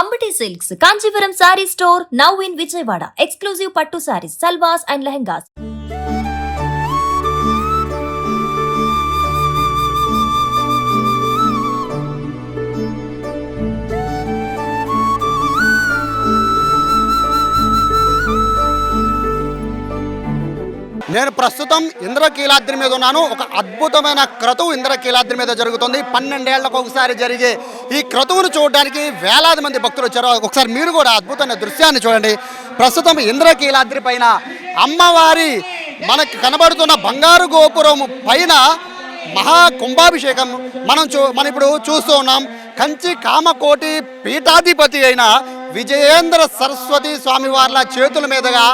Ambati Silks, Kanchipuram Saree Store, now in Vijayawada. Exclusive Pattu Sarees, Salwas and Lehengas. నేను ప్రస్తుతం ఇంద్రకీలాద్రి మీద ఉన్నాను. ఒక అద్భుతమైన క్రతువు ఇంద్రకీలాద్రి మీద జరుగుతుంది. 12 ఏళ్లకు ఒకసారి జరిగే ఈ క్రతువును చూడడానికి వేలాది మంది భక్తులు వచ్చారు. ఒకసారి మీరు కూడా అద్భుతమైన దృశ్యాన్ని చూడండి. ప్రస్తుతం ఇంద్రకీలాద్రి పైన అమ్మవారి మనకు కనబడుతున్న బంగారు గోపురం పైన మహా కుంభాభిషేకం మనం ఇప్పుడు చూస్తూ ఉన్నాం. కంచి కామకోటి పీఠాధిపతి అయిన విజయేంద్ర సరస్వతి స్వామివార్ల చేతుల మీదుగా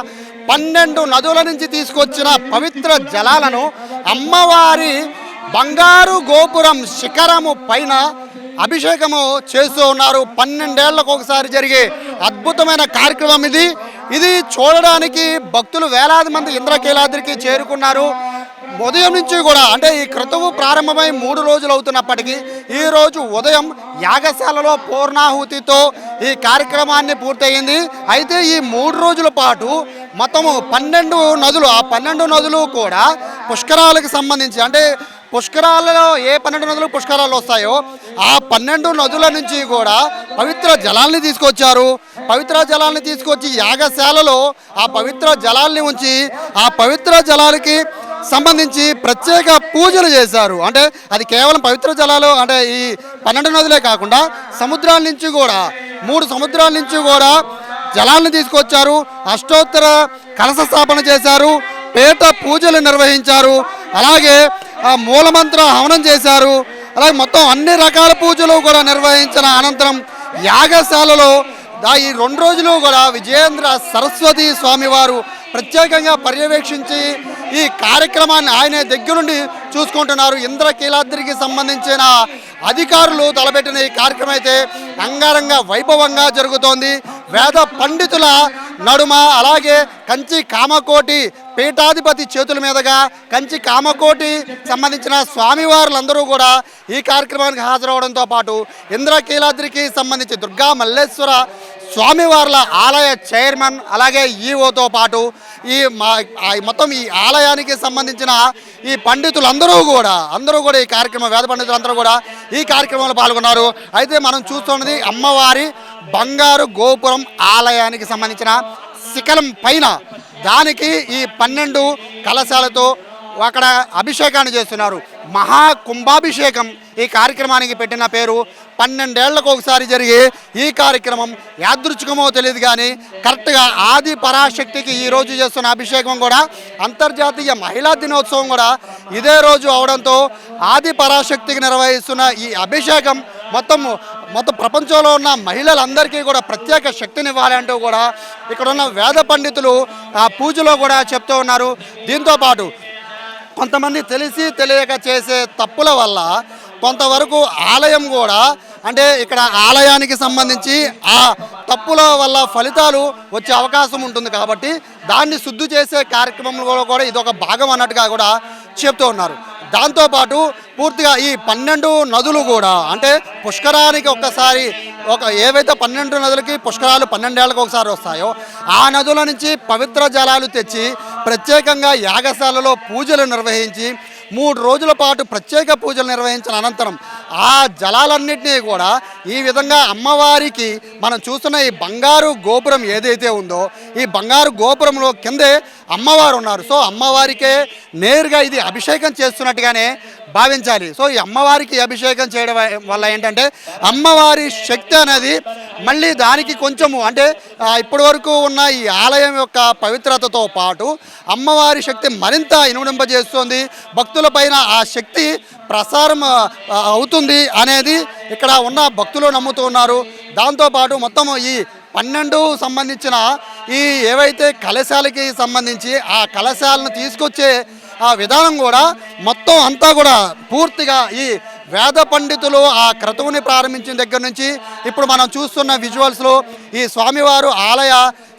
12 నదుల నుంచి తీసుకొచ్చిన పవిత్ర జలాలను అమ్మవారి బంగారు గోపురం శిఖరము పైన అభిషేకము చేస్తూ ఉన్నారు. 12 ఏళ్లకు ఒకసారి జరిగే అద్భుతమైన కార్యక్రమం ఇది చూడడానికి భక్తులు వేలాది మంది ఇంద్రకీలాద్రికి చేరుకున్నారు. ఉదయం నుంచి కూడా అంటే ఈ క్రతువు ప్రారంభమై 3 రోజులు అవుతున్నప్పటికీ ఈరోజు ఉదయం యాగశాలలో పూర్ణాహుతితో ఈ కార్యక్రమాన్ని పూర్తయింది. అయితే ఈ 3 రోజుల పాటు మొత్తము 12 నదులు, ఆ 12 నదులు కూడా పుష్కరాలకు సంబంధించి అంటే పుష్కరాలలో ఏ 12 నదులు పుష్కరాలు వస్తాయో ఆ 12 నదుల నుంచి కూడా పవిత్ర జలాల్ని తీసుకొచ్చారు. పవిత్ర జలాల్ని తీసుకొచ్చి యాగశాలలో ఆ పవిత్ర జలాల్ని ఉంచి ఆ పవిత్ర జలాలకి సంబంధించి ప్రత్యేక పూజలు చేశారు. అంటే అది కేవలం పవిత్ర జలాలు అంటే ఈ 12 నదులే కాకుండా సముద్రాల నుంచి కూడా 3 సముద్రాల నుంచి కూడా జలాలను తీసుకొచ్చారు. అష్టోత్తర కలశ స్థాపన చేశారు. పేట పూజలు నిర్వహించారు. అలాగే మూలమంత్ర హవనం చేశారు. అలాగే మొత్తం అన్ని రకాల పూజలు కూడా నిర్వహించిన అనంతరం యాగశాలలో ఈ 2 రోజులు కూడా విజయేంద్ర సరస్వతి స్వామివారు ప్రత్యేకంగా పర్యవేక్షించి ఈ కార్యక్రమాన్ని ఆయన దగ్గరుండి చూసుకుంటున్నారు. ఇంద్రకీలాద్రికి సంబంధించిన అధికారులు తలపెట్టిన ఈ కార్యక్రమం అయితే అంగరంగ వైభవంగా జరుగుతోంది. వేద పండితుల నడుమ అలాగే కంచి కామకోటి పీఠాధిపతి చేతుల మీదుగా కంచి కామకోటి సంబంధించిన స్వామివారులందరూ కూడా ఈ కార్యక్రమానికి హాజరవడంతో పాటు ఇంద్రకీలాద్రికి సంబంధించి దుర్గా మల్లేశ్వర స్వామివార్ల ఆలయ చైర్మన్ అలాగే ఈఓతో పాటు మొత్తం ఈ ఆలయానికి సంబంధించిన ఈ పండితులందరూ కూడా ఈ కార్యక్రమం వేద పండితులందరూ కూడా ఈ కార్యక్రమంలో పాల్గొన్నారు. అయితే మనం చూస్తున్నది అమ్మవారి బంగారు గోపురం ఆలయానికి సంబంధించిన శిఖరం పైన దానికి ఈ 12 కలశాలతో అక్కడ అభిషేకాన్ని చేస్తున్నారు. మహాకుంభాభిషేకం ఈ కార్యక్రమానికి పెట్టిన పేరు. 12 ఏళ్లకు ఒకసారి జరిగే ఈ కార్యక్రమం యాదృచ్ఛికమో తెలియదు కానీ కరెక్ట్గా ఆది పరాశక్తికి ఈరోజు చేస్తున్న అభిషేకం కూడా అంతర్జాతీయ మహిళా దినోత్సవం కూడా ఇదే రోజు అవడంతో ఆది పరాశక్తికి నిర్వహిస్తున్న ఈ అభిషేకం మొత్తం ప్రపంచంలో ఉన్న మహిళలందరికీ కూడా ప్రత్యేక శక్తినివ్వాలి అంటూ కూడా ఇక్కడ ఉన్న వేద పండితులు ఆ పూజలో కూడా చెప్తూ ఉన్నారు. దీంతోపాటు కొంతమంది తెలిసి తెలియక చేసే తప్పుల వల్ల కొంతవరకు ఆలయం కూడా అంటే ఇక్కడ ఆలయానికి సంబంధించి ఆ తప్పుల వల్ల ఫలితాలు వచ్చే అవకాశం ఉంటుంది. కాబట్టి దాన్ని శుద్ధి చేసే కార్యక్రమంలో కూడా ఇది ఒక భాగం అన్నట్టుగా కూడా చెప్తూ ఉన్నారు. దాంతోపాటు పూర్తిగా ఈ 12 నదులు కూడా అంటే పుష్కరానికి ఒక్కసారి ఏవైతే 12 నదులకి పుష్కరాలు 12 ఏళ్ళకి ఒకసారి వస్తాయో ఆ నదుల నుంచి పవిత్ర జలాలు తెచ్చి ప్రత్యేకంగా యాగశాలలో పూజలు నిర్వహించి 3 రోజుల పాటు ప్రత్యేక పూజలు నిర్వహించిన అనంతరం ఆ జలాలన్నింటినీ కూడా ఈ విధంగా అమ్మవారికి మనం చూస్తున్న ఈ బంగారు గోపురం ఏదైతే ఉందో ఈ బంగారు గోపురంలో కిందే అమ్మవారు ఉన్నారు. సో అమ్మవారికే నేరుగా ఇది అభిషేకం చేస్తున్నట్టుగానే భావించాలి. సో ఈ అమ్మవారికి అభిషేకం చేయడం వల్ల ఏంటంటే అమ్మవారి శక్తి అనేది మళ్ళీ దానికి కొంచెము అంటే ఇప్పటి వరకు ఉన్న ఈ ఆలయం యొక్క పవిత్రతతో పాటు అమ్మవారి శక్తి మరింత ఇనుమడింపజేస్తుంది. భక్తుల పైన ఆ శక్తి ప్రసారం అవుతుంది అనేది ఇక్కడ ఉన్న భక్తులు నమ్ముతూ ఉన్నారు. దాంతోపాటు మొత్తం ఈ 12 సంబంధించిన ఈ ఏవైతే కలశాలకి సంబంధించి ఆ కలశాలను తీసుకొచ్చే ఆ విధానం కూడా మొత్తం అంతా కూడా పూర్తిగా ఈ వేద పండితులు ఆ క్రతువుని ప్రారంభించిన దగ్గర నుంచి ఇప్పుడు మనం చూస్తున్న విజువల్స్లో ఈ స్వామివారు ఆలయ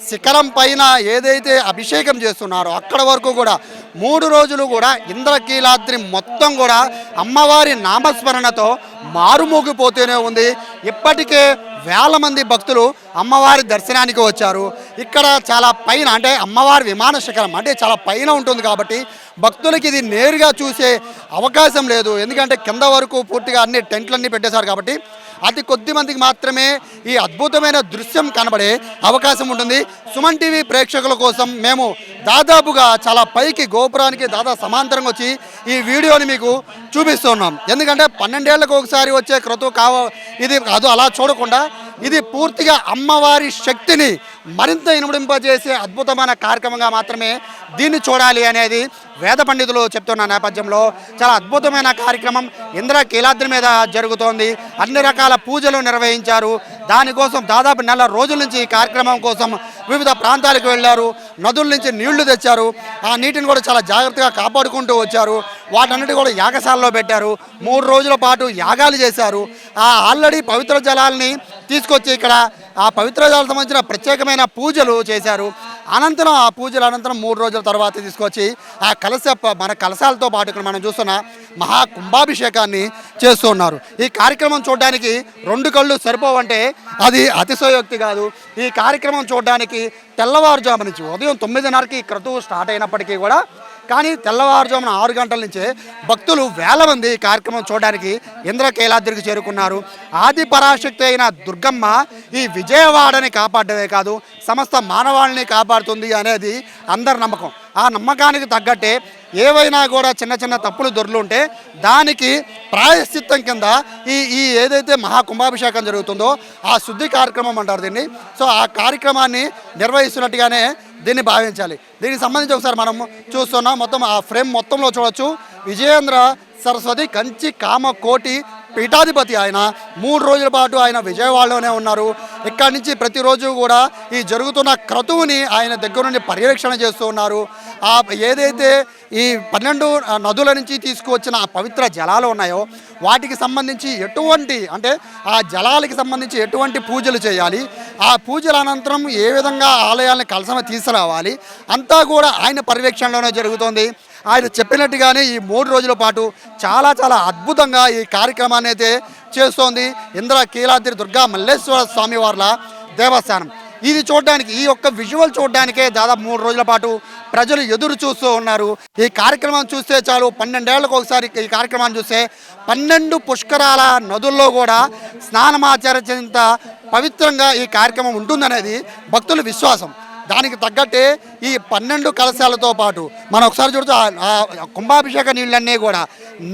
శిఖరం పైన ఏదైతే అభిషేకం చేస్తున్నారో అక్కడ వరకు కూడా 3 రోజులు కూడా ఇంద్రకీలాద్రి మొత్తం కూడా అమ్మవారి నామస్మరణతో మారుమోగిపోతూనే ఉంది. ఇప్పటికే వేల మంది భక్తులు అమ్మవారి దర్శనానికి వచ్చారు. ఇక్కడ చాలా పైన అంటే అమ్మవారి విమాన శిఖరం అంటే చాలా పైన ఉంటుంది కాబట్టి భక్తులకి ఇది నేరుగా చూసే అవకాశం లేదు. ఎందుకంటే కింద వరకు పూర్తిగా అన్ని టెంట్లన్నీ పెట్టేశారు కాబట్టి అతి కొద్ది మందికి మాత్రమే ఈ అద్భుతమైన దృశ్యం కనబడే అవకాశం ఉంటుంది. సుమన్ టీవీ ప్రేక్షకుల కోసం మేము దాదాపుగా చాలా పైకి గోపురానికి దాదాపు సమాంతరంగా వచ్చి ఈ వీడియోని మీకు చూపిస్తున్నాం. ఎందుకంటే 12 ఏళ్లకు ఒకసారి వచ్చే క్రతువు ఇది అది అలా చూడకుండా ఇది పూర్తిగా అమ్మవారి శక్తిని మరింత ఇనుమడింపజేసే అద్భుతమైన కార్యక్రమంగా మాత్రమే దీన్ని చూడాలి అనేది వేద పండితులు చెప్తున్న నేపథ్యంలో చాలా అద్భుతమైన కార్యక్రమం ఇంద్రకీలాద్రి మీద జరుగుతోంది. అన్ని రకాల పూజలు నిర్వహించారు. దానికోసం దాదాపు నెల రోజుల నుంచి ఈ కార్యక్రమం కోసం వివిధ ప్రాంతాలకు వెళ్ళారు. నదుల నుంచి నీళ్లు తెచ్చారు. ఆ నీటిని కూడా చాలా జాగ్రత్తగా కాపాడుకుంటూ వచ్చారు. వాటన్నిటి కూడా యాగశాలలో పెట్టారు. 3 రోజుల పాటు యాగాలు చేశారు. ఆల్రెడీ పవిత్ర జలాల్ని తీసుకొచ్చి ఇక్కడ ఆ పవిత్ర జలాలకు సంబంధించిన ప్రత్యేకమైన పూజలు చేశారు. అనంతరం ఆ పూజల అనంతరం 3 రోజుల తర్వాత తీసుకొచ్చి ఆ మన కలశాలతో పాటు ఇక్కడ మనం చూస్తున్న మహా కుంభాభిషేకాన్ని చేస్తూ ఉన్నారు. ఈ కార్యక్రమం చూడడానికి 2 కళ్ళు సరిపోవంటే అది అతిశయోక్తి కాదు. ఈ కార్యక్రమం చూడడానికి తెల్లవారుజాము నుంచి ఉదయం 9:30కి క్రతువు స్టార్ట్ అయినప్పటికీ కూడా కానీ తెల్లవారుజామున 6 గంటల నుంచే భక్తులు వేల మంది ఈ కార్యక్రమం చూడడానికి ఇంద్రకీలాద్రికి చేరుకున్నారు. ఆది పరాశక్తి అయిన దుర్గమ్మ ఈ విజయవాడని కాపాడమే కాదు సమస్త మానవాళిని కాపాడుతుంది అనేది అందరి నమ్మకం. ఆ నమ్మకానికి తగ్గట్టే ఏవైనా కూడా చిన్న చిన్న తప్పులు దొర్లుంటే దానికి ప్రాయశ్చిత్తం కింద ఈ ఏదైతే మహాకుంభాభిషేకం జరుగుతుందో ఆ శుద్ధి కార్యక్రమం అంటారు దీన్ని. సో ఆ కార్యక్రమాన్ని నిర్వహిస్తున్నట్టుగానే దీన్ని భావించాలి. దీనికి సంబంధించి ఒకసారి మనం చూస్తున్నాం. మొత్తం ఆ ఫ్రేమ్ మొత్తంలో చూడవచ్చు. విజయేంద్ర సరస్వతి కంచి కామకోటి పీఠాధిపతి ఆయన 3 రోజుల పాటు ఆయన విజయవాడలోనే ఉన్నారు. ఇక్కడి నుంచి ప్రతిరోజు కూడా ఈ జరుగుతున్న క్రతువుని ఆయన దగ్గర నుండి పర్యవేక్షణ చేస్తూ ఉన్నారు. ఏదైతే ఈ 12 నదుల నుంచి తీసుకువచ్చిన ఆ పవిత్ర జలాలు ఉన్నాయో వాటికి సంబంధించి ఎటువంటి అంటే ఆ జలాలకి సంబంధించి ఎటువంటి పూజలు చేయాలి, ఆ పూజల అనంతరం ఏ విధంగా ఆలయాలను కలసమ తీసుకురావాలి అంతా కూడా ఆయన పర్యవేక్షణలోనే జరుగుతోంది. ఆయన చెప్పినట్టుగానే ఈ 3 రోజుల పాటు చాలా చాలా అద్భుతంగా ఈ కార్యక్రమాన్ని అయితే చేస్తోంది ఇంద్రకీలాద్రి దుర్గా మల్లేశ్వర స్వామి వార్ల దేవస్థానం. ఇది చూడడానికి ఈ యొక్క విజువల్ చూడడానికే దాదాపు 3 రోజుల పాటు ప్రజలు ఎదురు చూస్తూ ఉన్నారు. ఈ కార్యక్రమం చూస్తే చాలు 12 ఏళ్లకు ఒకసారి ఈ కార్యక్రమాన్ని చూస్తే 12 పుష్కరాల నదుల్లో కూడా స్నానమాచరించేంత పవిత్రంగా ఈ కార్యక్రమం ఉంటుందనేది భక్తుల విశ్వాసం. దానికి తగ్గట్టే ఈ 12 కలశాలతో పాటు మనం ఒకసారి చూడచ్చు ఆ కుంభాభిషేక నీళ్ళన్నీ కూడా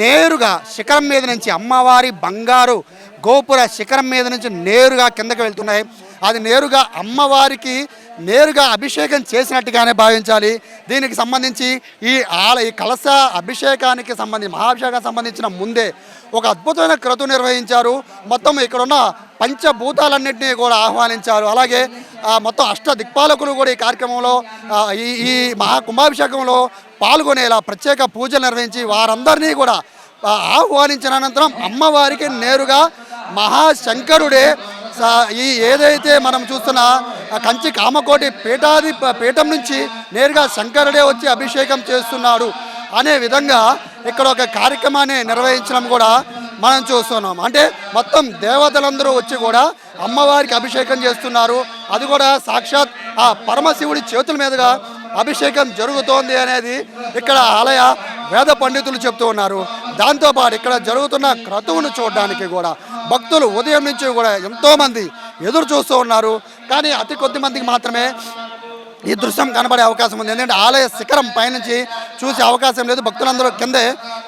నేరుగా శిఖరం మీద నుంచి అమ్మవారి బంగారు గోపుర శిఖరం మీద నుంచి నేరుగా కిందకి వెళ్తున్నాయి. అది నేరుగా అమ్మవారికి నేరుగా అభిషేకం చేసినట్టుగానే భావించాలి. దీనికి సంబంధించి ఈ కలశ అభిషేకానికి సంబంధించి మహాభిషేకానికి సంబంధించిన ముందే ఒక అద్భుతమైన క్రతువు నిర్వహించారు. మొత్తం ఇక్కడున్న పంచభూతాలన్నింటినీ కూడా ఆహ్వానించారు. అలాగే మొత్తం దిక్పాలకులు కూడా ఈ కార్యక్రమంలో ఈ మహాకుంభాభిషేకంలో పాల్గొనేలా ప్రత్యేక పూజలు నిర్వహించి వారందరినీ కూడా ఆహ్వానించిన అనంతరం అమ్మవారికి నేరుగా మహాశంకరుడే ఈ ఏదైతే మనం చూస్తున్న కంచి కామకోటి పీఠం నుంచి నేరుగా శంకరుడే వచ్చి అభిషేకం చేస్తున్నాడు అనే విధంగా ఇక్కడ ఒక కార్యక్రమాన్ని నిర్వహించడం కూడా మనం చూస్తున్నాం. అంటే మొత్తం దేవతలందరూ వచ్చి కూడా అమ్మవారికి అభిషేకం చేస్తున్నారు. అది కూడా సాక్షాత్ ఆ పరమశివుడి చేతుల మీదుగా అభిషేకం జరుగుతోంది అనేది ఇక్కడ ఆలయ వేద పండితులు చెప్తూ ఉన్నారు. దాంతోపాటు ఇక్కడ జరుగుతున్న క్రతువును చూడడానికి కూడా భక్తులు ఉదయం నుంచి కూడా ఎంతోమంది ఎదురు చూస్తూ ఉన్నారు. కానీ అతి కొద్ది మందికి మాత్రమే ఈ దృశ్యం కనబడే అవకాశం ఉంది. ఎందుకంటే ఆలయ శిఖరం పైనుంచి చూసే అవకాశం లేదు. భక్తులందరూ కిందే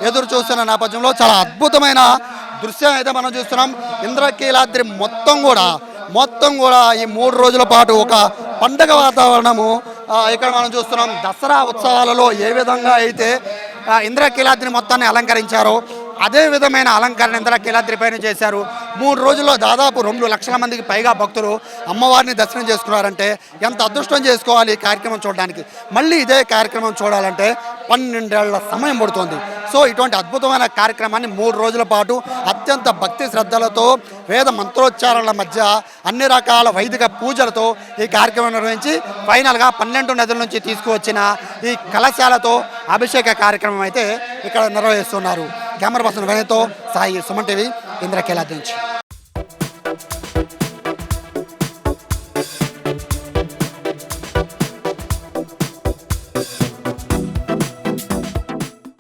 ఎదురు చూస్తున్న నేపథ్యంలో చాలా అద్భుతమైన దృశ్యం అయితే మనం చూస్తున్నాం. ఇంద్రకీలాద్రి మొత్తం కూడా ఈ 3 రోజుల పాటు ఒక పండగ వాతావరణము ఇక్కడ మనం చూస్తున్నాం. దసరా ఉత్సవాలలో ఏ విధంగా అయితే ఇంద్రకీలాద్రి మొత్తాన్ని అలంకరించారో అదే విధమైన అలంకరణ ఇంద్రకీలాద్రి పైన చేశారు. 3 రోజుల్లో దాదాపు 2 లక్షల మందికి పైగా భక్తులు అమ్మవారిని దర్శనం చేసుకున్నారంటే ఎంత అదృష్టం చేసుకోవాలి ఈ కార్యక్రమం చూడడానికి. మళ్ళీ ఇదే కార్యక్రమం చూడాలంటే 12 ఏళ్ల సమయం పడుతుంది. సో ఇటువంటి అద్భుతమైన కార్యక్రమాన్ని 3 రోజుల పాటు అత్యంత భక్తి శ్రద్ధలతో వేద మంత్రోచ్చారణల మధ్య అన్ని రకాల వైదిక పూజలతో ఈ కార్యక్రమం నిర్వహించి ఫైనల్గా 12 నదుల నుంచి తీసుకువచ్చిన ఈ కలశాలతో అభిషేక కార్యక్రమం అయితే ఇక్కడ నిర్వహిస్తున్నారు. కెమెరా పర్సన్ వినయ్తో సాయి, సుమన్ టీవీ, ఇంద్రకీలాద్రి నుంచి.